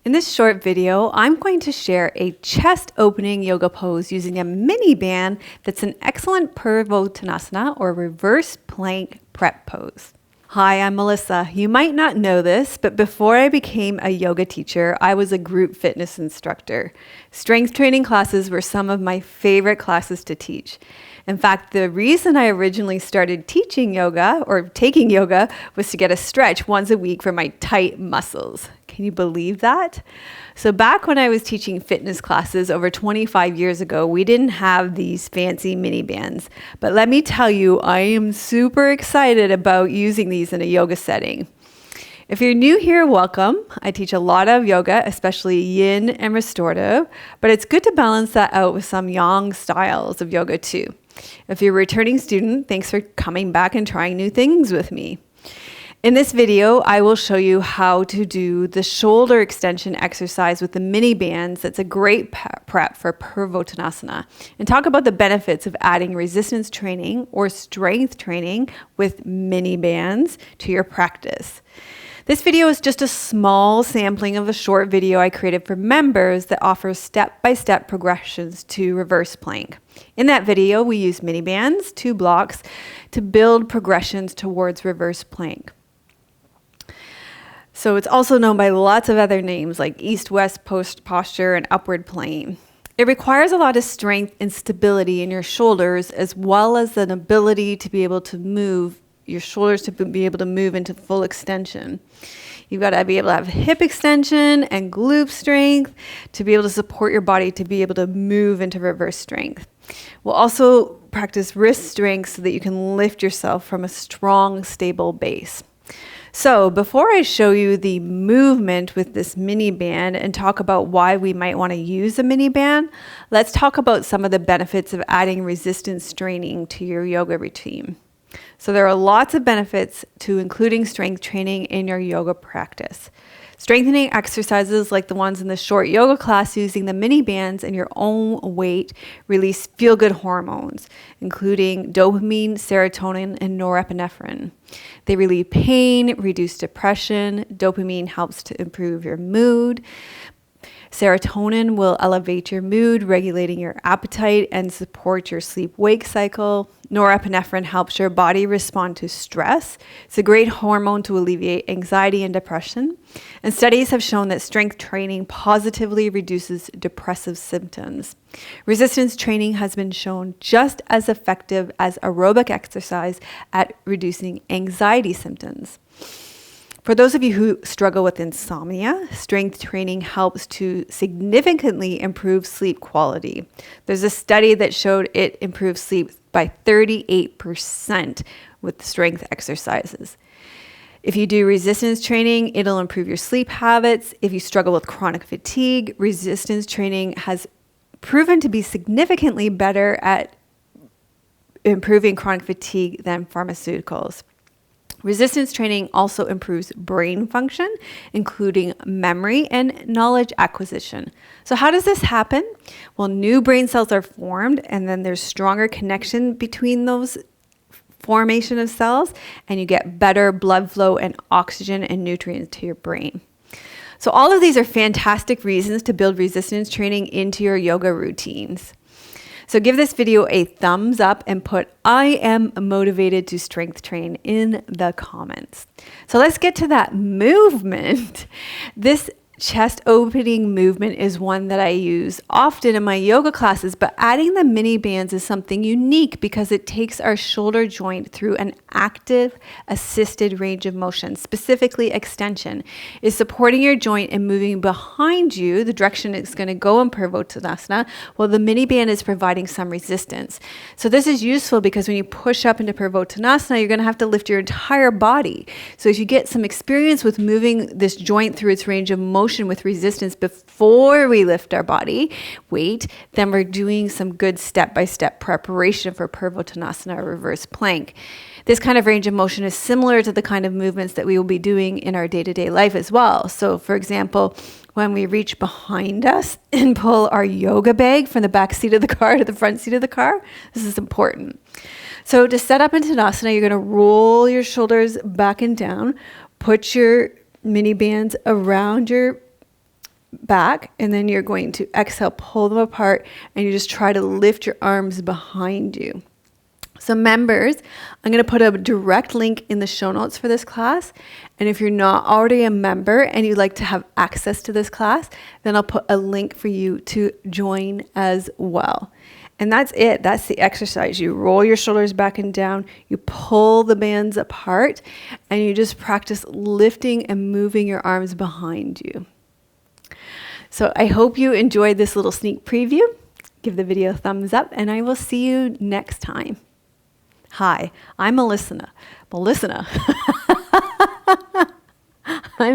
In this short video, I'm going to share a chest opening yoga pose using a mini band that's an excellent Purvottanasana or reverse plank prep pose. Hi, I'm Melissa. You might not know this, but before I became a yoga teacher, I was a group fitness instructor. Strength training classes were some of my favorite classes to teach. In fact, the reason I originally started teaching yoga or taking yoga was to get a stretch once a week for my tight muscles. Can you believe that? So back when I was teaching fitness classes over 25 years ago, we didn't have these fancy mini bands. But let me tell you, I am super excited about using these in a yoga setting. If you're new here, welcome. I teach a lot of yoga, especially yin and restorative, but it's good to balance that out with some yang styles of yoga too. If you're a returning student, thanks for coming back and trying new things with me. In this video, I will show you how to do the shoulder extension exercise with the mini bands. That's a great prep for Purvottanasana, and talk about the benefits of adding resistance training or strength training with mini bands to your practice. This video is just a small sampling of a short video I created for members that offers step-by-step progressions to reverse plank. In that video, we use mini bands, 2 blocks, to build progressions towards reverse plank. So it's also known by lots of other names like east-west posture and upward plane. It requires a lot of strength and stability in your shoulders, as well as an ability to be able to move your shoulders to be able to move into full extension. You've got to be able to have hip extension and glute strength to be able to support your body to be able to move into reverse strength. We'll also practice wrist strength so that you can lift yourself from a strong, stable base. So before I show you the movement with this mini band and talk about why we might want to use a mini band, let's talk about some of the benefits of adding resistance training to your yoga routine. So there are lots of benefits to including strength training in your yoga practice. Strengthening exercises like the ones in the short yoga class using the mini bands and your own weight release feel-good hormones, including dopamine, serotonin, and norepinephrine. They relieve pain, reduce depression. Dopamine helps to improve your mood. Serotonin will elevate your mood, regulating your appetite and support your sleep-wake cycle. Norepinephrine helps your body respond to stress. It's a great hormone to alleviate anxiety and depression. And studies have shown that strength training positively reduces depressive symptoms. Resistance training has been shown just as effective as aerobic exercise at reducing anxiety symptoms. For those of you who struggle with insomnia, strength training helps to significantly improve sleep quality. There's a study that showed it improves sleep by 38% with strength exercises. If you do resistance training, it'll improve your sleep habits. If you struggle with chronic fatigue, resistance training has proven to be significantly better at improving chronic fatigue than pharmaceuticals. Resistance training also improves brain function, including memory and knowledge acquisition. So how does this happen? Well, new brain cells are formed, and then there's stronger connection between those formation of cells, and you get better blood flow and oxygen and nutrients to your brain. So all of these are fantastic reasons to build resistance training into your yoga routines. So give this video a thumbs up and put "I am motivated to strength train" in the comments. So let's get to that movement. This chest opening movement is one that I use often in my yoga classes, but adding the mini bands is something unique because it takes our shoulder joint through an active assisted range of motion, specifically extension. It's supporting your joint and moving behind you, the direction it's going to go in Purvottanasana, while the mini band is providing some resistance. So this is useful because when you push up into Purvottanasana, you're going to have to lift your entire body. So as you get some experience with moving this joint through its range of motion with resistance before we lift our body weight, then we're doing some good step-by-step preparation for Purvottanasana or reverse plank. This kind of range of motion is similar to the kind of movements that we will be doing in our day-to-day life as well. So for example, when we reach behind us and pull our yoga bag from the back seat of the car to the front seat of the car, this is important. So to set up in Tadasana, you're going to roll your shoulders back and down, put your mini bands around your back, and then you're going to exhale, pull them apart, and you just try to lift your arms behind you. So members, I'm going to put a direct link in the show notes for this class. And if you're not already a member and you'd like to have access to this class, then I'll put a link for you to join as well. And that's it. That's the exercise. You roll your shoulders back and down, you pull the bands apart, and you just practice lifting and moving your arms behind you. So I hope you enjoyed this little sneak preview. Give the video a thumbs up, and I will see you next time. Hi, I'm Melissa.